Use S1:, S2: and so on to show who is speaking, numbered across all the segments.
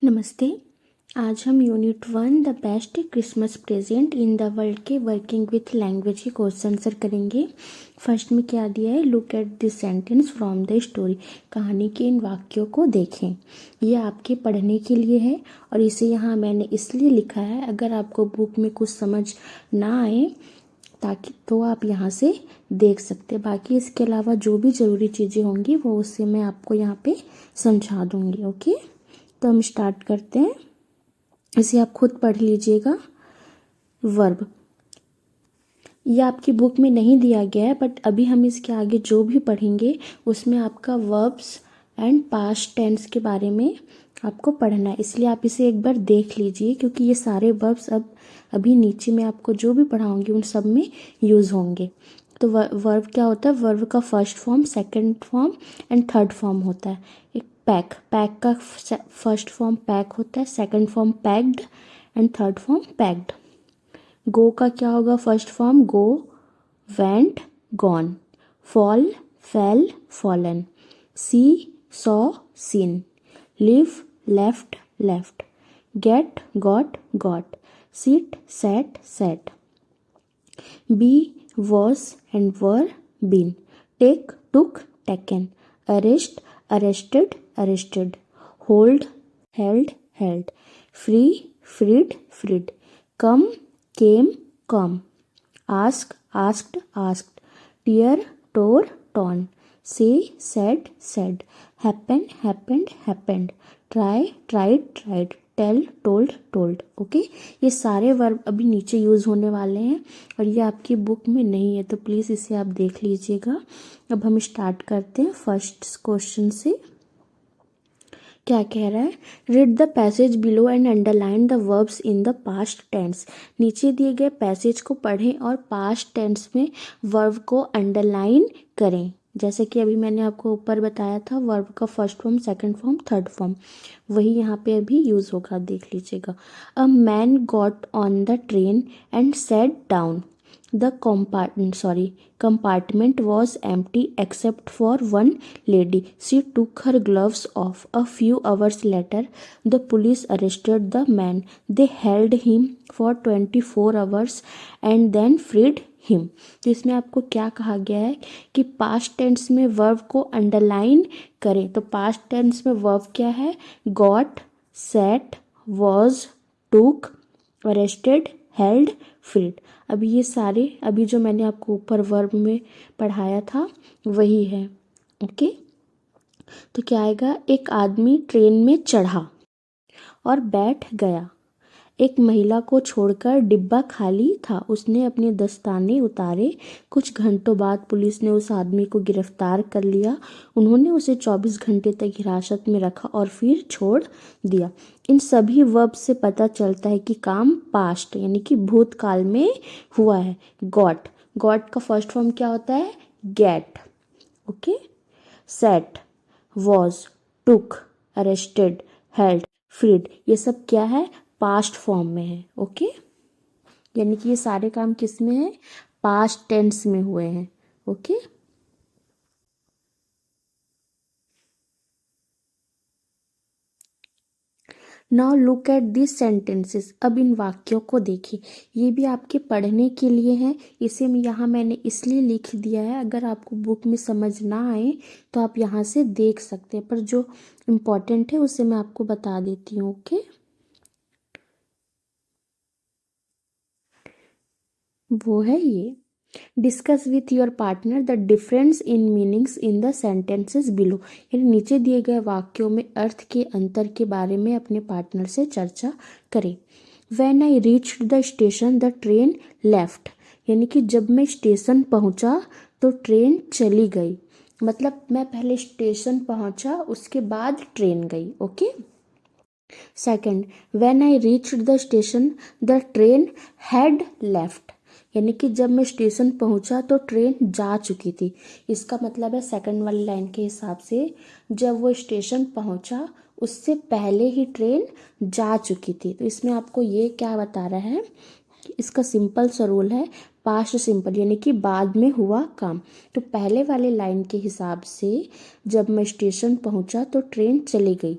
S1: नमस्ते। आज हम unit 1 the best Christmas present in the world के वर्किंग विथ लैंग्वेज के क्वेश्चन आंसर करेंगे। फर्स्ट में क्या दिया है, look at this sentence from the story. कहानी के इन वाक्यों को देखें। ये आपके पढ़ने के लिए है और इसे यहाँ मैंने इसलिए लिखा है, अगर आपको बुक में कुछ समझ ना आए ताकि तो आप यहाँ से देख सकते। बाकी इसके अलावा जो भी ज़रूरी चीज़ें होंगी वो उससे मैं आपको यहाँ पे समझा दूँगी। ओके, तो हम स्टार्ट करते हैं। इसे आप खुद पढ़ लीजिएगा। वर्ब ये आपकी बुक में नहीं दिया गया है, बट अभी हम इसके आगे जो भी पढ़ेंगे उसमें आपका वर्ब्स एंड पास्ट टेंस के बारे में आपको पढ़ना है, इसलिए आप इसे एक बार देख लीजिए, क्योंकि ये सारे वर्ब्स अब अभी नीचे में आपको जो भी पढ़ाऊंगी उन सब में यूज़ होंगे। तो वर्ब क्या होता है, वर्ब का first form, second form and third form होता है। एक पैक का फर्स्ट फॉर्म पैक होता है, second form packed and third form packed. Go का क्या होगा, first form go, went, gone. Fall, fell, fallen. See, saw, seen. Leave, left, left. Get, got, got. Sit, sat, sat. Be, was and were, been. Take, took, taken. Arrest, arrested, arrested. Hold, held, held. Free, freed, freed. Come, came, come. Ask, asked, asked. Tear, tore, torn. Say, said, said. Happen, happened, happened. Try, tried, tried. Tell, told, told. Okay, ये सारे verb अभी नीचे use होने वाले हैं और ये आपकी बुक में नहीं है, तो प्लीज़ इसे आप देख लीजिएगा। अब हम स्टार्ट करते हैं फर्स्ट क्वेश्चन से। क्या कह रहा है, read the passage below and underline the verbs in the past tense. नीचे दिए गए पैसेज को पढ़ें और पास्ट टेंस में वर्ब को अंडरलाइन करें। जैसे कि अभी मैंने आपको ऊपर बताया था, वर्ब का first form, second form, third form, वही यहाँ पे अभी यूज़ होगा, देख लीजिएगा। A man got on the train and set down. The compartment was empty except for one lady. She took her gloves off. A few hours later, the police arrested the man. They held him for 24 hours and then freed him. तो इसमें आपको क्या कहा गया है कि past tense में verb को अंडरलाइन करें। तो पास्ट टेंस में वर्ब क्या है, गॉट, सेट, वॉज, टूक, अरेस्टेड, हेल्ड, फ्रीड। अभी ये सारे अभी जो मैंने आपको ऊपर वर्ब में पढ़ाया था वही है। ओके, तो क्या आएगा, एक आदमी ट्रेन में चढ़ा और बैठ गया। एक महिला को छोड़कर डिब्बा खाली था। उसने अपने दस्ताने उतारे। कुछ घंटों बाद पुलिस ने उस आदमी को गिरफ्तार कर लिया। उन्होंने उसे 24 घंटे तक हिरासत में रखा और फिर छोड़ दिया। इन सभी वर्ब से पता चलता है कि काम पास्ट यानी कि भूतकाल में हुआ है। गॉट का फर्स्ट फॉर्म क्या होता है, get. Okay, set, was, took, arrested, held, freed, ये सब क्या है, पास्ट फॉर्म में है। ओके, यानी कि ये सारे काम किस में है, पास्ट टेंस में हुए हैं। Okay, now look at this sentences. अब इन वाक्यों को देखिए, ये भी आपके पढ़ने के लिए हैं। इसे यहाँ मैंने इसलिए लिख दिया है, अगर आपको बुक में समझ ना आए तो आप यहाँ से देख सकते हैं, पर जो इम्पोर्टेंट है उसे मैं आपको बता देती हूँ। ओके, वो है ये, discuss with your partner the difference in meanings in the sentences below. यानी नीचे दिए गए वाक्यों में अर्थ के अंतर के बारे में अपने पार्टनर से चर्चा करें। When I reached the station the train left. यानी कि जब मैं स्टेशन पहुंचा तो ट्रेन चली गई। मतलब मैं पहले स्टेशन पहुंचा, उसके बाद ट्रेन गई। Okay, second, when I reached the station the train had left. यानी कि जब मैं स्टेशन पहुंचा तो ट्रेन जा चुकी थी। इसका मतलब है सेकंड वाली लाइन के हिसाब से, जब वो स्टेशन पहुंचा उससे पहले ही ट्रेन जा चुकी थी। तो इसमें आपको ये क्या बता रहा है, इसका सिंपल सा रूल है, पास्ट सिंपल, यानी कि बाद में हुआ काम। तो पहले वाले लाइन के हिसाब से जब मैं स्टेशन पहुंचा तो ट्रेन चली गई।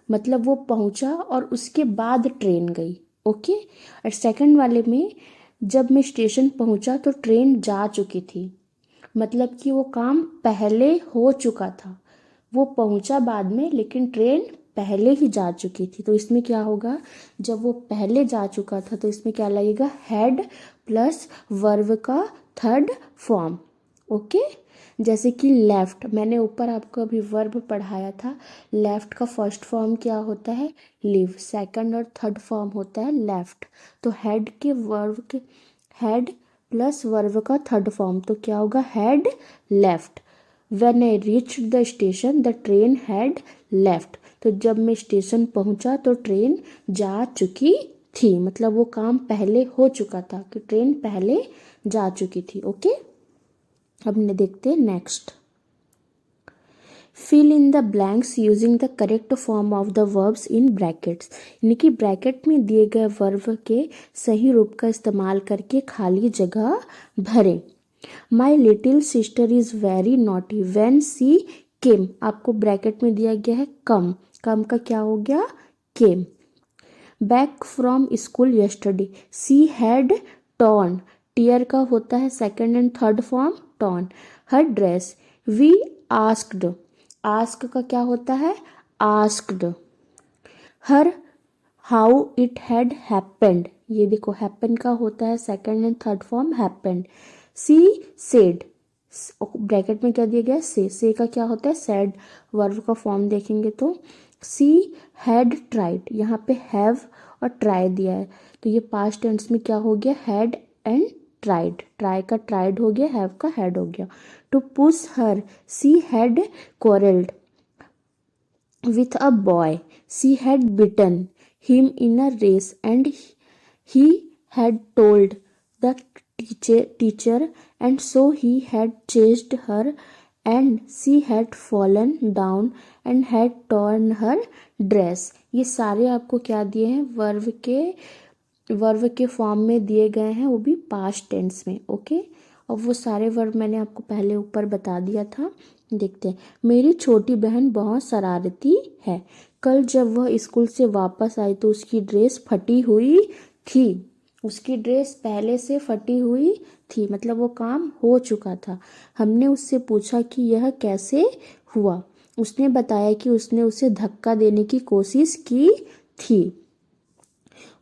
S1: मतलब वो पहुंचा और उसके बाद ट्रेन गई। ओके। और सेकंड वाले में जब मैं स्टेशन पहुंचा तो ट्रेन जा चुकी थी, मतलब कि वो काम पहले हो चुका था। वो पहुंचा बाद में लेकिन ट्रेन पहले ही जा चुकी थी। तो इसमें क्या होगा, जब वो पहले जा चुका था तो इसमें क्या लगेगा, हैड प्लस वर्ब का थर्ड फॉर्म। ओके। जैसे कि लेफ्ट, मैंने ऊपर आपको अभी वर्ब पढ़ाया था। लेफ्ट का फर्स्ट फॉर्म क्या होता है, लिव। सेकंड और थर्ड फॉर्म होता है लेफ्ट। तो हैड के वर्ब के, हैड प्लस वर्ब का थर्ड फॉर्म तो क्या होगा, had left. When I reached the station, the train had left. तो जब मैं स्टेशन पहुंचा तो ट्रेन जा चुकी थी, मतलब वो काम पहले हो चुका था कि ट्रेन पहले जा चुकी थी। ओके। अब देखते हैं next. Fill in the blanks using the correct form of the verbs in brackets, यानी कि ब्रैकेट में दिए गए वर्ब के सही रूप का इस्तेमाल करके खाली जगह भरें। My little sister is very naughty when she came, आपको ब्रैकेट में दिया गया है कम, कम का क्या हो गया, came. Back from school yesterday, she had torn, tear का होता है second and third form torn, her dress. We asked, ask का क्या होता है, asked. Her how it had happened, ये देखो हैपन का होता है second and third form happened. She said, bracket में क्या दिया गया, से का क्या होता है, सैड। वर्ब का फॉर्म देखेंगे तो सी हैड ट्राइड, यहाँ पे हैव और ट्राई दिया है तो ये पास्ट टेंस में क्या हो गया, हैड एंड ट्राइड। ट्राई का ट्राइड हो गया, हैव का हैड हो गया। To push her, she had quarrelled with a boy, she had beaten him in a race and he had told the teacher and so he had chased her and she had fallen down and had torn her dress। ये सारे आपको क्या दिए हैं, verb के form में दिए गए हैं, वो भी पास्ट टेंस में। ओके। और वो सारे वर्ब मैंने आपको पहले ऊपर बता दिया था। देखते हैं, मेरी छोटी बहन बहुत शरारती है। कल जब वह स्कूल से वापस आई तो उसकी ड्रेस फटी हुई थी। उसकी ड्रेस पहले से फटी हुई थी, मतलब वो काम हो चुका था। हमने उससे पूछा कि यह कैसे हुआ। उसने बताया कि उसने उसे धक्का देने की कोशिश की थी।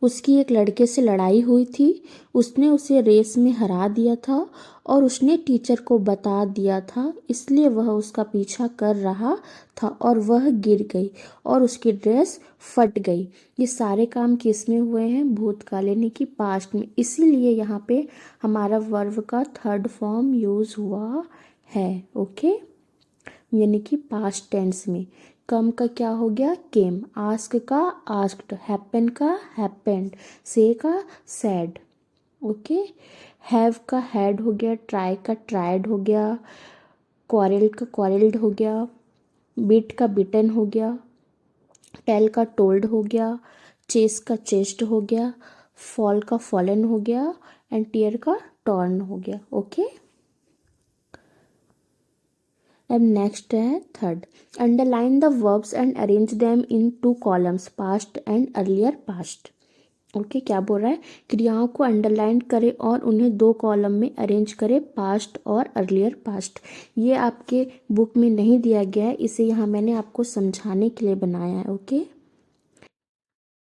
S1: उसकी एक लड़के से लड़ाई हुई थी, उसने उसे रेस में हरा दिया था और उसने टीचर को बता दिया था, इसलिए वह उसका पीछा कर रहा था और वह गिर गई और उसकी ड्रेस फट गई। ये सारे काम किस में हुए हैं, भूतकाल यानी कि पास्ट में, इसीलिए यहाँ पे हमारा वर्ब का थर्ड फॉर्म यूज हुआ है। ओके, यानी कि पास्ट टेंस में। कम का क्या हो गया, केम। आस्क का आस्क्ड, हैपन का हैपेंड, से का सैड। ओके। हैव का हैड हो गया, ट्राई का ट्राइड हो गया, क्वारल का क्वारल्ड हो गया, बीट का बिटन हो गया, टेल का टोल्ड हो गया, चेस का चेस्ट हो गया, फॉल का फॉलन हो गया एंड टीयर का टॉर्न हो गया। ओके। अब नेक्स्ट है third, underline the verbs and arrange them in two columns, past and earlier past. Okay, क्या बोल रहा है, क्रियाओं को अंडरलाइन करें और उन्हें दो कॉलम में अरेंज करें, पास्ट और अर्लियर पास्ट। ये आपके बुक में नहीं दिया गया है, इसे यहाँ मैंने आपको समझाने के लिए बनाया है। ओके,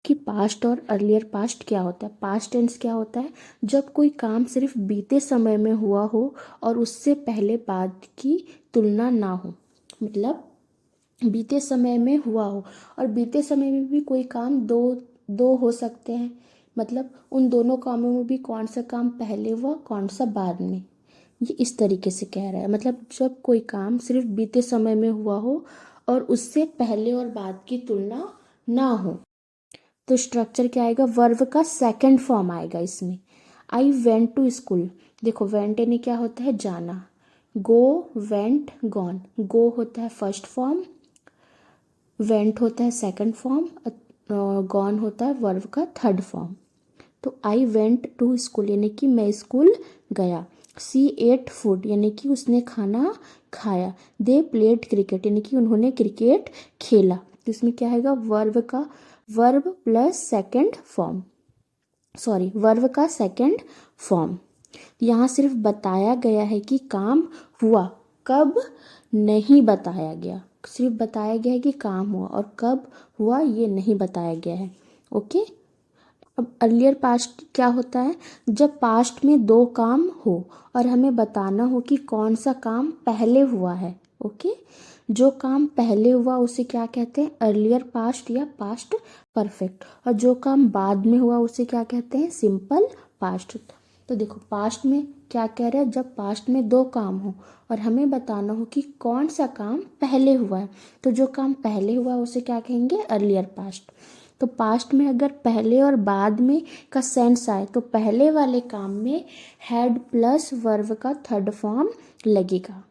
S1: कि पास्ट और अर्लियर पास्ट क्या होता है। पास्ट टेंस क्या होता है, जब कोई काम सिर्फ बीते समय में हुआ हो और उससे पहले बाद की तुलना ना हो, मतलब बीते समय में हुआ हो और बीते समय में भी कोई काम दो दो हो सकते हैं, मतलब उन दोनों कामों में भी कौन सा काम पहले हुआ कौन सा बाद में, ये इस तरीके से कह रहा है। मतलब जब कोई काम सिर्फ बीते समय में हुआ हो और उससे पहले और बाद की तुलना ना हो तो स्ट्रक्चर क्या आएगा, वर्ब का सेकंड फॉर्म आएगा इसमें। आई वेंट टू स्कूल, देखो वेंट यानी क्या होता है, जाना। गो वेंट गॉन, गो होता है फर्स्ट फॉर्म, वेंट होता है सेकंड फॉर्म, गॉन होता है वर्ब का थर्ड फॉर्म। तो आई वेंट टू स्कूल यानी कि मैं स्कूल गया। सी एट फूड यानी कि उसने खाना खाया। दे प्लेड क्रिकेट यानी कि उन्होंने क्रिकेट खेला। तो इसमें क्या आएगा, verb plus second form, sorry verb का सेकंड फॉर्म। यहाँ सिर्फ बताया गया है कि काम हुआ, कब नहीं बताया गया, सिर्फ बताया गया है कि काम हुआ और कब हुआ ये नहीं बताया गया है। ओके, अब अर्लियर पास्ट क्या होता है, जब पास्ट में दो काम हो और हमें बताना हो कि कौन सा काम पहले हुआ है। ओके, जो काम पहले हुआ उसे क्या कहते हैं, अर्लियर पास्ट या पास्ट परफेक्ट, और जो काम बाद में हुआ उसे क्या कहते हैं, सिंपल पास्ट। तो देखो पास्ट में क्या कह रहे हैं, जब पास्ट में दो काम हो और हमें बताना हो कि कौन सा काम पहले हुआ है, तो जो काम पहले हुआ उसे क्या कहेंगे, अर्लियर पास्ट। तो पास्ट में अगर पहले और बाद में का सेंस आए तो पहले वाले काम में हैड प्लस वर्ब का थर्ड फॉर्म लगेगा।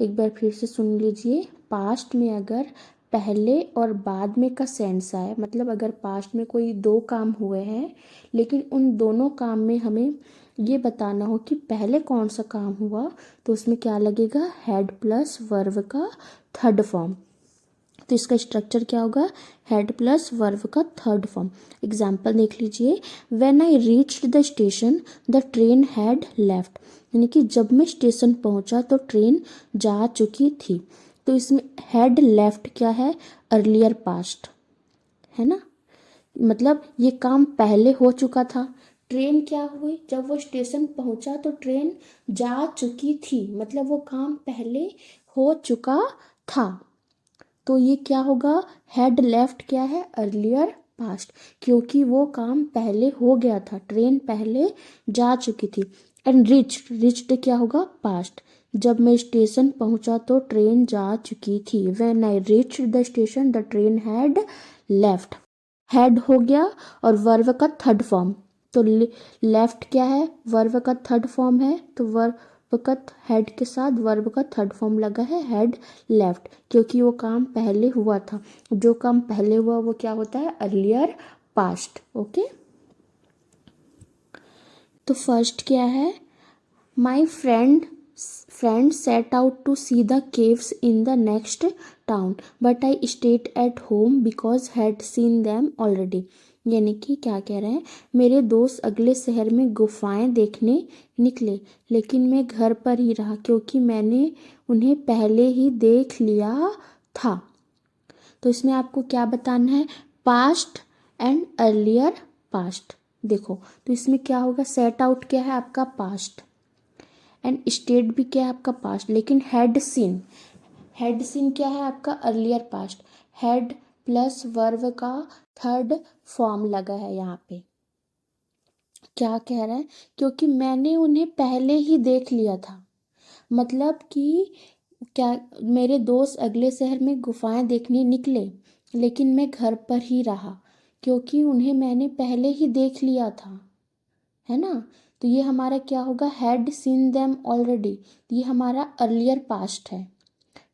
S1: एक बार फिर से सुन लीजिए, पास्ट में अगर पहले और बाद में का सेंस आए, मतलब अगर पास्ट में कोई दो काम हुए हैं लेकिन उन दोनों काम में हमें ये बताना हो कि पहले कौन सा काम हुआ, तो उसमें क्या लगेगा, हैड प्लस वर्ब का थर्ड फॉर्म। तो इसका स्ट्रक्चर क्या होगा, हैड प्लस वर्ब का थर्ड फॉर्म। एग्जाम्पल देख लीजिए, when I reached the station the train had left, यानी कि जब मैं स्टेशन पहुंचा तो ट्रेन जा चुकी थी। तो इसमें हैड लेफ्ट क्या है, अर्लियर पास्ट है ना, मतलब ये काम पहले हो चुका था। ट्रेन क्या हुई, जब वो स्टेशन पहुंचा तो ट्रेन जा चुकी थी, मतलब वो काम पहले हो चुका था। तो ये क्या होगा, हैड लेफ्ट क्या है, अर्लियर पास्ट, क्योंकि वो काम पहले हो गया था, ट्रेन पहले जा चुकी थी। एंड रिच्ड क्या होगा, पास्ट, जब मैं स्टेशन पहुंचा तो ट्रेन जा चुकी थी। When I reached the station the train had left, had हो गया और वर्ब का थर्ड फॉर्म। तो लेफ्ट क्या है, वर्ब का थर्ड फॉर्म है, तो वर्ब का हेड के साथ वर्ब का थर्ड फॉर्म लगा है, हैड लेफ्ट, क्योंकि वो काम पहले हुआ था। जो काम पहले हुआ वो क्या होता है, अर्लियर पास्ट। ओके, तो फर्स्ट क्या है, my friend set out to see the caves in the next town but I stayed at home because had seen them already. यानी कि क्या कह रहे हैं, मेरे दोस्त अगले शहर में गुफाएं देखने निकले लेकिन मैं घर पर ही रहा क्योंकि मैंने उन्हें पहले ही देख लिया था। तो इसमें आपको क्या बताना है, पास्ट एंड अर्लियर पास्ट। देखो तो इसमें क्या होगा, सेट आउट क्या है आपका पास्ट, एंड स्टेट भी क्या है आपका पास्ट, लेकिन हैड सीन क्या है आपका earlier past. Had plus verb का थर्ड फॉर्म लगा है यहाँ पे। क्या कह रहा है, क्योंकि मैंने उन्हें पहले ही देख लिया था, मतलब कि क्या, मेरे दोस्त अगले शहर में गुफाएं देखने निकले लेकिन मैं घर पर ही रहा क्योंकि उन्हें मैंने पहले ही देख लिया था, है ना। तो ये हमारा क्या होगा, हैड सीन देम ऑलरेडी, ये हमारा अर्लियर पास्ट है।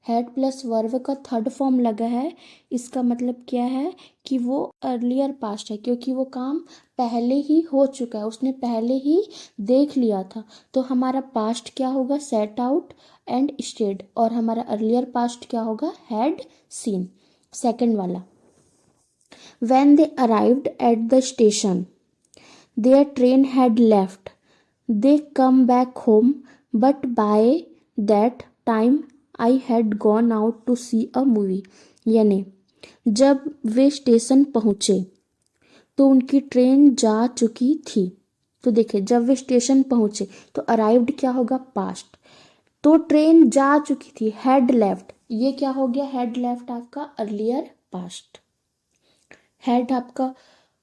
S1: हैड प्लस वर्ब का थर्ड फॉर्म लगा है, इसका मतलब क्या है कि वो अर्लियर पास्ट है, क्योंकि वो काम पहले ही हो चुका है, उसने पहले ही देख लिया था। तो हमारा पास्ट क्या होगा, सेट आउट एंड स्टेड, और हमारा अर्लियर पास्ट क्या होगा, हैड सीन। सेकंड वाला, when they arrived at the station their train had left they come back home but by that time I had gone out to see a movie. यानी जब वे station पहुँचे तो उनकी train जा चुकी थी। तो देखिए जब वे स्टेशन पहुँचे तो अराइव्ड क्या होगा, पास्ट, तो ट्रेन जा चुकी थी, हैड लेफ्ट, ये क्या हो गया, हैड लेफ्ट आपका अर्लियर पास्ट। हैड आपका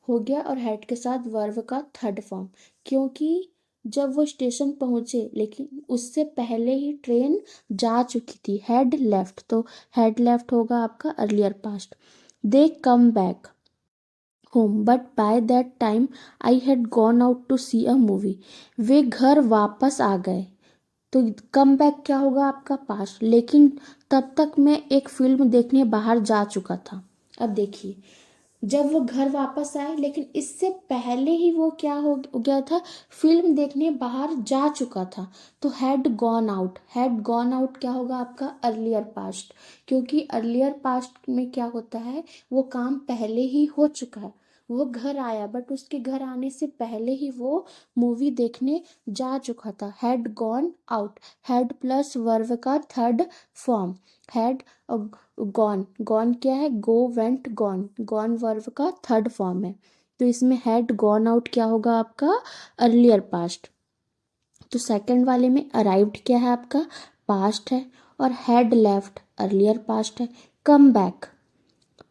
S1: हो गया और हैड के साथ वर्ब का थर्ड फॉर्म, क्योंकि जब वो स्टेशन पहुंचे लेकिन उससे पहले ही ट्रेन जा चुकी थी, हैड लेफ्ट, तो हैड लेफ्ट होगा आपका earlier past. They come back home but by that time I had gone out to see a movie, वे घर वापस आ गए। तो कम बैक क्या होगा आपका पास्ट, लेकिन तब तक मैं एक फिल्म देखने बाहर जा चुका था। अब देखिए जब वो घर वापस आए, लेकिन इससे पहले ही वो क्या हो गया था, फिल्म देखने बाहर जा चुका था। तो had gone out, had gone out क्या होगा आपका, अर्लियर पास्ट, क्योंकि अर्लियर पास्ट में क्या होता है, वो काम पहले ही हो चुका है। वो घर आया, बट उसके घर आने से पहले ही वो मूवी देखने जा चुका था। Had gone out, had plus verb का third form, had gone, gone क्या है, go went gone, gone verb का थर्ड फॉर्म है। तो इसमें हैड गॉन आउट क्या होगा आपका, अर्लियर पास्ट। तो सेकंड वाले में अराइव्ड क्या है आपका, पास्ट है, और हैड लेफ्ट अर्लियर पास्ट है। कम बैक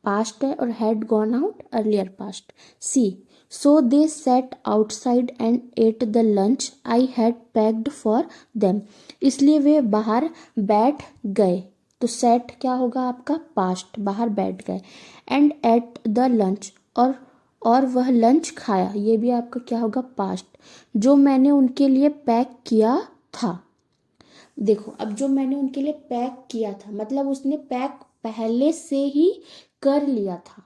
S1: पास्ट है, और had gone out earlier past. See, so they sat outside and ate the lunch I had packed for them, इसलिए वे बाहर बैठ गए। तो सेट क्या होगा आपका, पास्ट, बाहर बैठ गए। एंड एट द लंच, और वह लंच खाया, ये भी आपका क्या होगा, पास्ट, जो मैंने उनके लिए पैक किया था। देखो, अब जो मैंने उनके लिए पैक किया था, मतलब उसने पैक पहले से ही कर लिया था,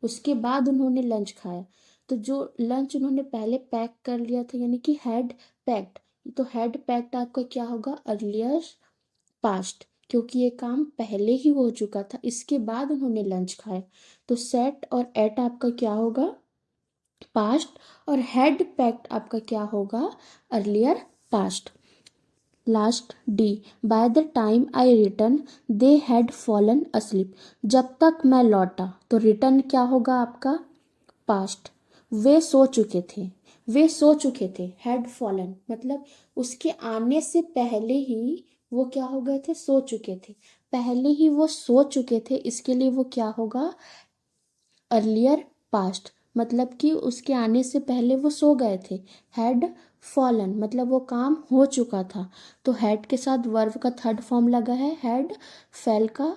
S1: उसके बाद उन्होंने लंच खाया। तो जो लंच उन्होंने पहले पैक कर लिया था, यानी कि हैड पैक्ड, तो हैड पैक्ड आपका क्या होगा, अर्लियर पास्ट, क्योंकि ये काम पहले ही हो चुका था, इसके बाद उन्होंने लंच खाया। तो सेट और एट आपका क्या होगा, पास्ट, और हैड पैक्ड आपका क्या होगा, earlier past. Last D, by the time I return they had fallen asleep, जब तक मैं लौटा, तो रिटर्न क्या होगा आपका, पास्ट, वे सो चुके थे, वे सो चुके थे, हैड फॉलन मतलब उसके आने से पहले ही वो क्या हो गए थे, सो चुके थे, पहले ही वो सो चुके थे, इसके लिए वो क्या होगा, अर्लियर पास्ट, मतलब कि उसके आने से पहले वो सो गए थे। हैड फॉलन मतलब वो काम हो चुका था। तो हैड के साथ वर्ब का थर्ड फॉर्म लगा है, हैड, फेल का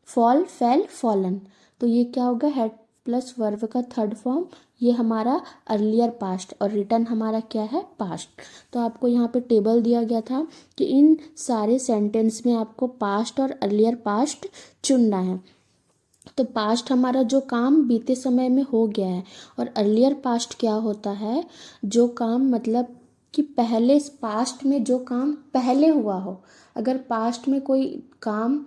S1: फॉल, फेल, फॉलन, तो ये क्या होगा, हैड प्लस वर्ब का थर्ड फॉर्म, ये हमारा अर्लियर पास्ट, और रिटर्न हमारा क्या है, पास्ट। तो आपको यहाँ पे टेबल दिया गया था कि इन सारे सेंटेंस में आपको पास्ट और अर्लियर पास्ट चुनना है। तो पास्ट हमारा जो काम बीते समय में हो गया है, और अर्लियर पास्ट क्या होता है, जो काम मतलब कि पहले, पास्ट में जो काम पहले हुआ हो। अगर पास्ट में कोई काम,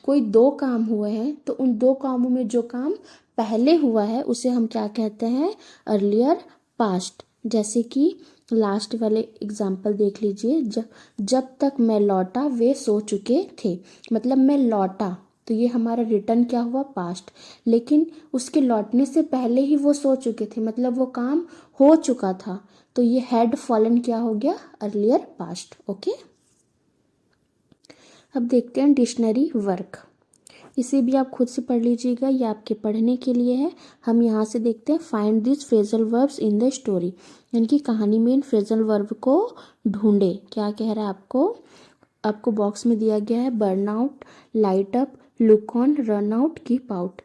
S1: कोई दो काम हुए हैं, तो उन दो कामों में जो काम पहले हुआ है उसे हम क्या कहते हैं, अर्लियर पास्ट। जैसे कि लास्ट वाले एग्जाम्पल देख लीजिए, जब तक मैं लौटा वे सो चुके थे, मतलब मैं लौटा, तो ये हमारा रिटर्न क्या हुआ, पास्ट, लेकिन उसके लौटने से पहले ही वो सो चुके थे, मतलब वो काम हो चुका था, तो ये हैड फॉलन क्या हो गया, अर्लियर पास्ट। ओके, अब देखते हैं डिक्शनरी वर्क, इसे भी आप खुद से पढ़ लीजिएगा, ये आपके पढ़ने के लिए है। हम यहाँ से देखते हैं, find this phrasal verbs in the story, यानी कि कहानी में इन फ्रेजल वर्ब को ढूंढे। क्या कह रहा है आपको बॉक्स में दिया गया है, burn out, light up, look on, run out, keep out.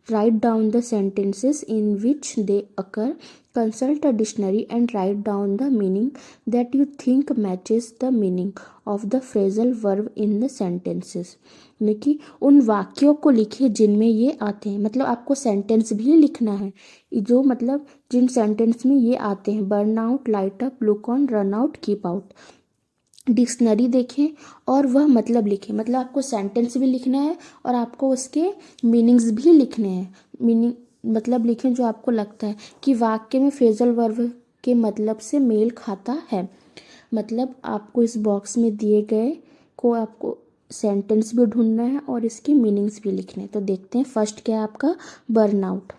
S1: Write down the sentences in which they occur. Consult a dictionary and write down the meaning that you think matches the meaning of the phrasal verb in the sentences. यानी कि उन वाक्यों को लिखिए जिनमें ये आते हैं, मतलब आपको सेंटेंस भी लिखना है, जो मतलब जिन सेंटेंस में ये आते हैं, burn out, light up, look on, run out, keep out. Dictionary देखें और वह मतलब लिखें, मतलब आपको सेंटेंस भी लिखना है और आपको उसके मीनिंग्स भी लिखने हैं। मीनिंग मतलब लिखें जो आपको लगता है कि वाक्य में फ्रेजल वर्ब के मतलब से मेल खाता है। मतलब आपको इस बॉक्स में दिए गए को आपको सेंटेंस भी ढूंढना है और इसकी मीनिंग्स भी लिखने हैं। तो देखते हैं, फर्स्ट क्या है आपका, burnout.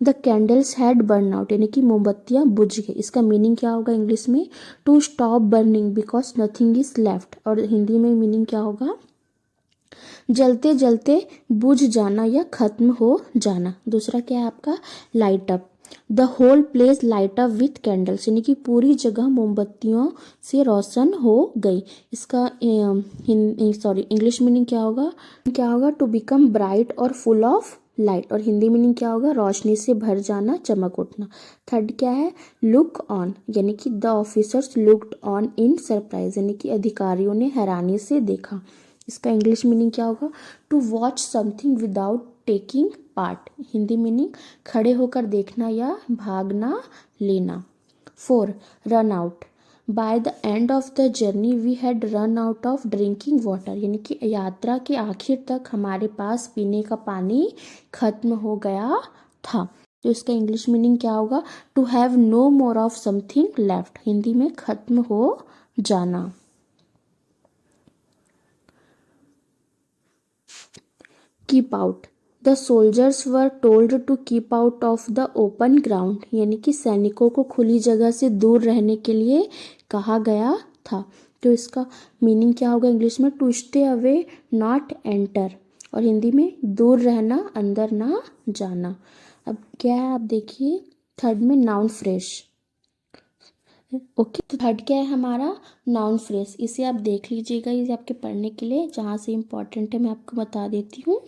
S1: The candles had burn out, यानी कि मोमबत्तियाँ बुझ गई। इसका मीनिंग क्या होगा इंग्लिश में, to stop burning because nothing is left, और हिंदी में मीनिंग क्या होगा, जलते जलते बुझ जाना या खत्म हो जाना। दूसरा क्या है आपका, light up, the whole place light up with candles, यानी कि पूरी जगह मोमबत्तियों से रोशन हो गई। इसका इंग्लिश मीनिंग क्या होगा, टू बिकम ब्राइट और फुल ऑफ लाइट, और हिंदी मीनिंग क्या होगा, रोशनी से भर जाना, चमक उठना। थर्ड क्या है, लुक ऑन, यानी कि the officers looked on in surprise, यानी कि अधिकारियों ने हैरानी से देखा। इसका इंग्लिश मीनिंग क्या होगा, to watch something without taking part, Hindi meaning खड़े होकर देखना या भागना लेना। 4. Run out, by the end of the journey we had run out of drinking water, यानी कि यात्रा के आखिर तक हमारे पास पीने का पानी खत्म हो गया था। तो इसका इंग्लिश मीनिंग क्या होगा? To have no more of something left, Hindi में खत्म हो जाना। Keep out, the soldiers were told to keep out of the open ground, यानी कि सैनिकों को खुली जगह से दूर रहने के लिए कहा गया था। तो इसका मीनिंग क्या होगा इंग्लिश में? To stay away not enter, और हिंदी में दूर रहना अंदर ना जाना। अब क्या है आप देखिए थर्ड में नाउन फ्रेज। ओके, तो थर्ड क्या है हमारा? Noun phrase. इसे आप देख लीजिएगा, इसे आपके पढ़ने के लिए जहाँ से इम्पोर्टेंट है मैं आपको बता देती हूँ।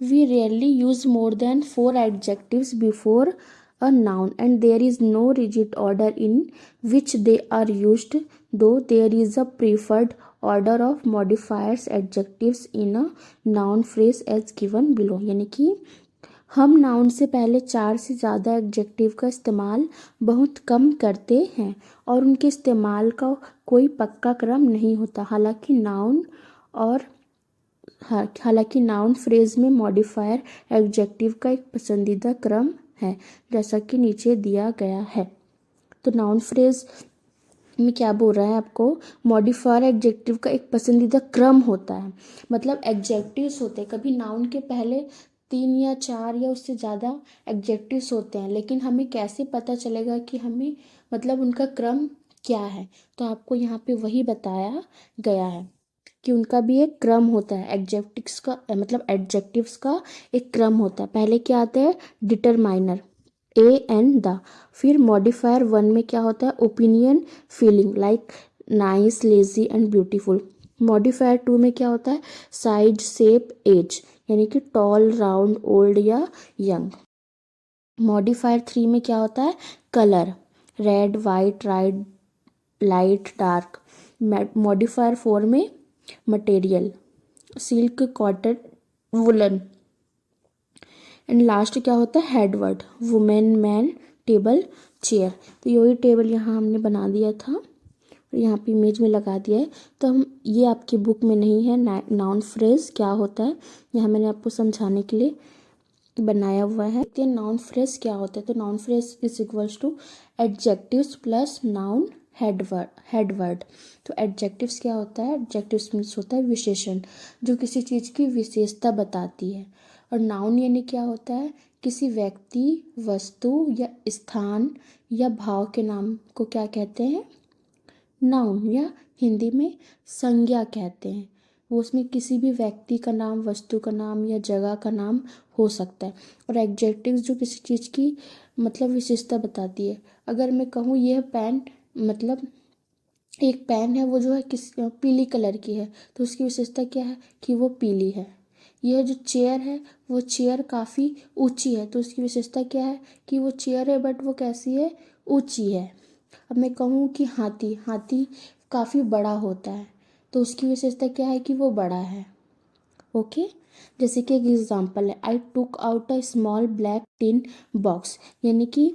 S1: We rarely use more than 4 adjectives before a noun, and there is no rigid order in which they are used, though there is a preferred order of modifiers adjectives in a noun phrase as given below, यानी कि हम noun से पहले 4 से ज़्यादा adjective का इस्तेमाल बहुत कम करते हैं और उनके इस्तेमाल का कोई पक्का क्रम नहीं होता। हालांकि नाउन फ्रेज में मॉडिफायर एडजेक्टिव का एक पसंदीदा क्रम है, जैसा कि नीचे दिया गया है। तो नाउन फ्रेज में क्या बोल रहा है आपको? मॉडिफायर एडजेक्टिव का एक पसंदीदा क्रम होता है, मतलब एडजेक्टिव्स होते हैं, कभी नाउन के पहले 3 या 4 या उससे ज़्यादा एडजेक्टिव्स होते हैं, लेकिन हमें कैसे पता चलेगा कि हमें मतलब उनका क्रम क्या है? तो आपको यहाँ पे वही बताया गया है कि उनका भी एक क्रम होता है, एडजेक्टिव्स का मतलब एडजेक्टिव्स का एक क्रम होता है। पहले क्या आता है? डिटरमाइनर ए एंड द, फिर मॉडिफायर 1 में क्या होता है? Opinion, feeling like nice, lazy and beautiful. Modifier 2 में क्या होता है? साइज, शेप, एज, यानी कि टॉल, राउंड, ओल्ड या यंग। मॉडिफायर 3 में क्या होता है? Colour, red, white, light, dark. Modifier 4 में material, silk, cotton, woollen. And last क्या होता है? Headword, women, man, table, chair. तो यही टेबल यहाँ हमने बना दिया था और यहाँ पे इमेज में लगा दिया है। तो हम ये आपकी बुक में नहीं है नाउन फ्रेज क्या होता है, यहाँ मैंने आपको समझाने के लिए बनाया हुआ है। देखते हैं नाउन फ्रेज क्या होता है। तो noun phrase is equals to adjectives plus noun headword. तो एडजेक्टिव्स क्या होता है? एडजेक्टिव्स मीन्स होता है विशेषण जो किसी चीज़ की विशेषता बताती है, और नाउन यानी क्या होता है? किसी व्यक्ति, वस्तु या स्थान या भाव के नाम को क्या कहते हैं? नाउन, या हिंदी में संज्ञा कहते हैं। वो उसमें किसी भी व्यक्ति का नाम, वस्तु का नाम या जगह का नाम हो सकता है। और एडजेक्टिव्स जो किसी चीज़ की मतलब विशेषता बताती है। अगर मैं कहूँ यह पेन, मतलब एक पेन है वो जो है किस पीली कलर की है, तो उसकी विशेषता क्या है? कि वो पीली है। यह जो चेयर है वो चेयर काफ़ी ऊंची है, तो उसकी विशेषता क्या है? कि वो चेयर है बट वो कैसी है? ऊंची है। अब मैं कहूँ कि हाथी काफ़ी बड़ा होता है, तो उसकी विशेषता क्या है? कि वो बड़ा है। ओके, जैसे कि एक एग्जांपल है, I took out a small black tin box, यानी कि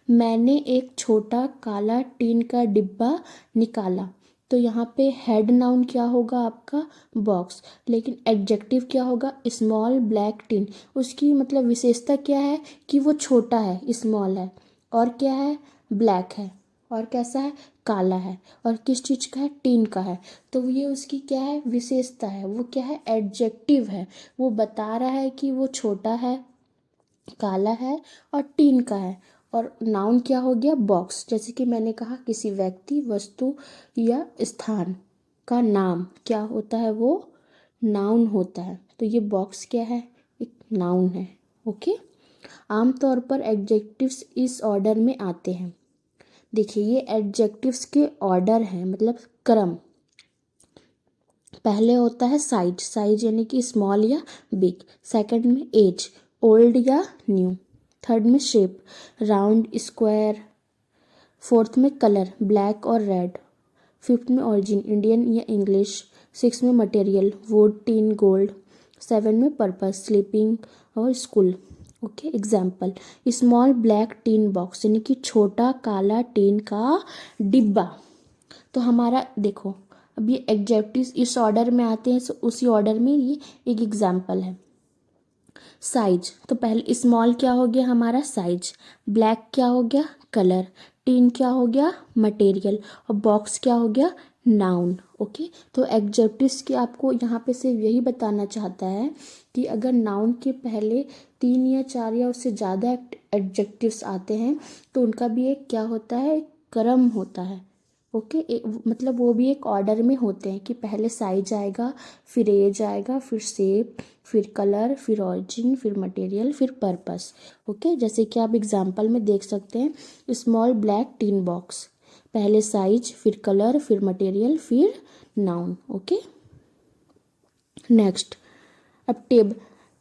S1: मैंने एक छोटा काला टीन का डिब्बा निकाला। तो यहाँ पे हेड नाउन क्या होगा आपका? बॉक्स, लेकिन एडजेक्टिव क्या होगा? Small black tin. उसकी मतलब विशेषता क्या है? कि वो छोटा है, स्मॉल है, और क्या है? ब्लैक है, और कैसा है? काला है, और किस चीज़ का है? टीन का है। तो ये उसकी क्या है? विशेषता है। वो क्या है? एडजेक्टिव है। वो बता रहा है कि वो छोटा है, काला है और टीन का है। और नाउन क्या हो गया? बॉक्स। जैसे कि मैंने कहा किसी व्यक्ति, वस्तु या स्थान का नाम क्या होता है? वो नाउन होता है। तो ये बॉक्स क्या है? एक नाउन है। ओके, आमतौर पर एडजेक्टिव्स इस ऑर्डर में आते हैं। देखिए ये एडजेक्टिव्स के ऑर्डर हैं, मतलब क्रम। पहले होता है साइज यानी कि स्मॉल या बिग। सेकंड में एज, ओल्ड या न्यू। थर्ड में शेप, राउंड, स्क्वायर। फोर्थ में कलर, ब्लैक और रेड। फिफ्थ में ओरिजिन, इंडियन या इंग्लिश। सिक्स में मटेरियल, वुड, टिन, गोल्ड। 7 में पर्पस, स्लीपिंग और school. Okay, example small black tin box यानी कि छोटा काला टीन का डिब्बा। तो हमारा देखो अब ये एडजेक्टिव्स इस ऑर्डर में आते हैं, उसी ऑर्डर में ये एक एग्जाम्पल है। साइज, तो पहले स्मॉल क्या हो गया हमारा साइज, ब्लैक क्या हो गया कलर, टीन क्या हो गया मटेरियल और बॉक्स क्या हो गया नाउन। ओके, तो एडजेक्टिव्स के आपको यहाँ पे सिर्फ यही बताना चाहता है कि अगर नाउन के पहले 3 या 4 या उससे ज़्यादा एडजेक्टिव्स आते हैं तो उनका भी एक क्या होता है, क्रम होता है। ओके, मतलब वो भी एक ऑर्डर में होते हैं कि पहले साइज आएगा, फिर एज आएगा, फिर शेप, फिर कलर, फिर ऑरिजिन, फिर मटेरियल, फिर पर्पस। ओके, जैसे कि आप एग्जांपल में देख सकते हैं स्मॉल ब्लैक टीन बॉक्स, पहले साइज, फिर कलर, फिर मटेरियल, फिर नाउन। ओके, नेक्स्ट अब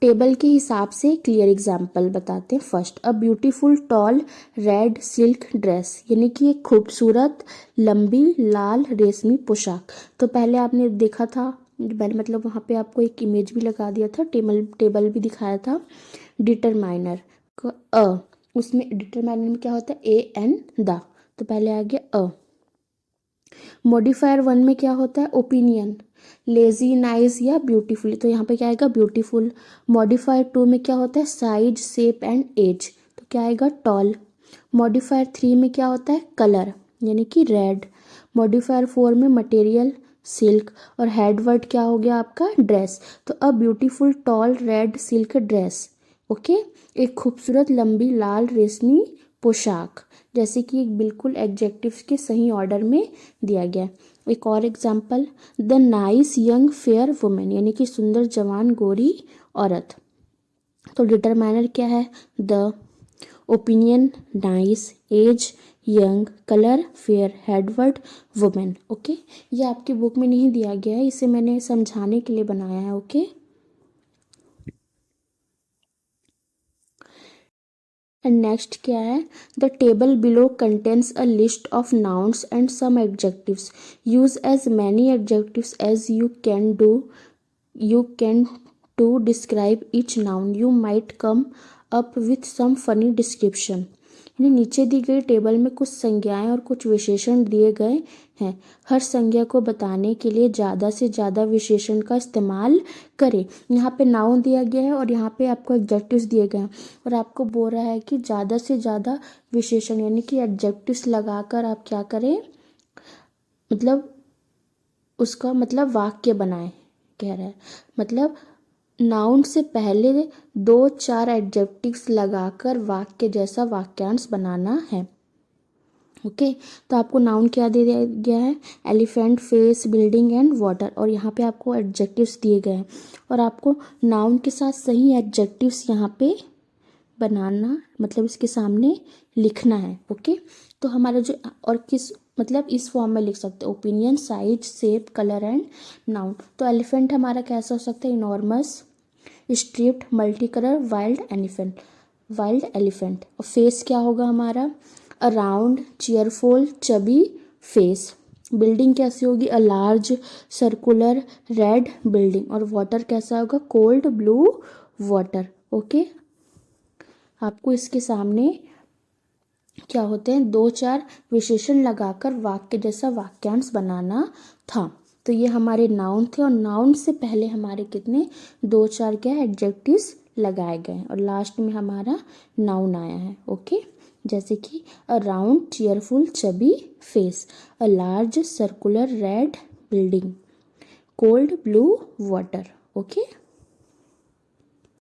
S1: टेबल के हिसाब से क्लियर एग्जाम्पल बताते हैं। First, a beautiful tall red silk dress यानी कि एक खूबसूरत लंबी लाल रेशमी पोशाक। तो पहले आपने देखा था, पहले मतलब वहाँ पे आपको एक इमेज भी लगा दिया था, टेबल भी दिखाया था। डिटरमाइनर उसमें डिटरमाइनर में क्या होता है ए एन द, तो पहले आ गया अ। मॉडिफायर 1 में क्या होता है ओपिनियन, लेजी, नाइस या ब्यूटीफुल, तो यहाँ पे क्या आएगा ब्यूटीफुल। मॉडिफायर 2 में क्या होता है साइज, शेप एंड एज, तो क्या आएगा टॉल। मॉडिफायर 3 में क्या होता है कलर यानी कि रेड। मॉडिफायर 4 में मटेरियल सिल्क और हेड वर्ड क्या हो गया आपका ड्रेस, तो a beautiful tall red silk dress. Okay, एक खूबसूरत लंबी लाल रेशमी पोशाक, जैसे कि एक बिल्कुल एडजेक्टिव्स के सही ऑर्डर में दिया गया। एक और example, the nice young fair women यानी कि सुंदर जवान गोरी औरत। तो डिटरमाइनर क्या है the, opinion nice, age young, colour fair, headword women. Okay, ये आपकी बुक में नहीं दिया गया है, इसे मैंने समझाने के लिए बनाया है। ओके, एंड नेक्स्ट क्या है, the table below contains a list of nouns and some adjectives, use as many adjectives as you can to describe each noun, you might come up with some funny description। यानी नीचे दी गई table में कुछ संज्ञाएं और कुछ विशेषण दिए गए हैं, हर संज्ञा को बताने के लिए ज़्यादा से ज़्यादा विशेषण का इस्तेमाल करें। यहाँ पे नाउन दिया गया है और यहाँ पे आपको एडजेक्टिव्स दिए गए हैं और आपको बोल रहा है कि ज़्यादा से ज़्यादा विशेषण यानी कि एडजेक्टिव्स लगाकर आप क्या करें, मतलब उसका मतलब वाक्य बनाएं कह रहा है। मतलब नाउन से पहले 2-4 एडजेक्टिव्स लगाकर वाक्य जैसा वाक्यांश बनाना है। ओके, तो आपको नाउन क्या दे दिया गया है elephant, face, building and water, और यहाँ पे आपको एडजेक्टिव्स दिए गए हैं और आपको नाउन के साथ सही एडजेक्टिव्स यहाँ पे बनाना, मतलब इसके सामने लिखना है। ओके, तो हमारा जो और किस मतलब इस फॉर्म में लिख सकते हैं opinion, size, shape, colour and noun. तो एलिफेंट हमारा कैसा हो सकता है enormous, striped, multi colour, wild elephant. और फेस क्या होगा हमारा a round, cheerful, chubby face. Building कैसी होगी a large circular red building. और वाटर कैसा होगा कोल्ड ब्लू वाटर। ओके, आपको इसके सामने क्या होते हैं 2-4 विशेषण लगाकर वाक्य जैसा वाक्यांश बनाना था। तो ये हमारे नाउन थे और नाउन से पहले हमारे कितने 2-4 क्या एडजेक्टिव्स लगाए गए हैं और लास्ट में हमारा नाउन आया है। ओके, जैसे कि अ राउंड चीयरफुल चबी फेस, अ large circular red building, cold blue water. Okay.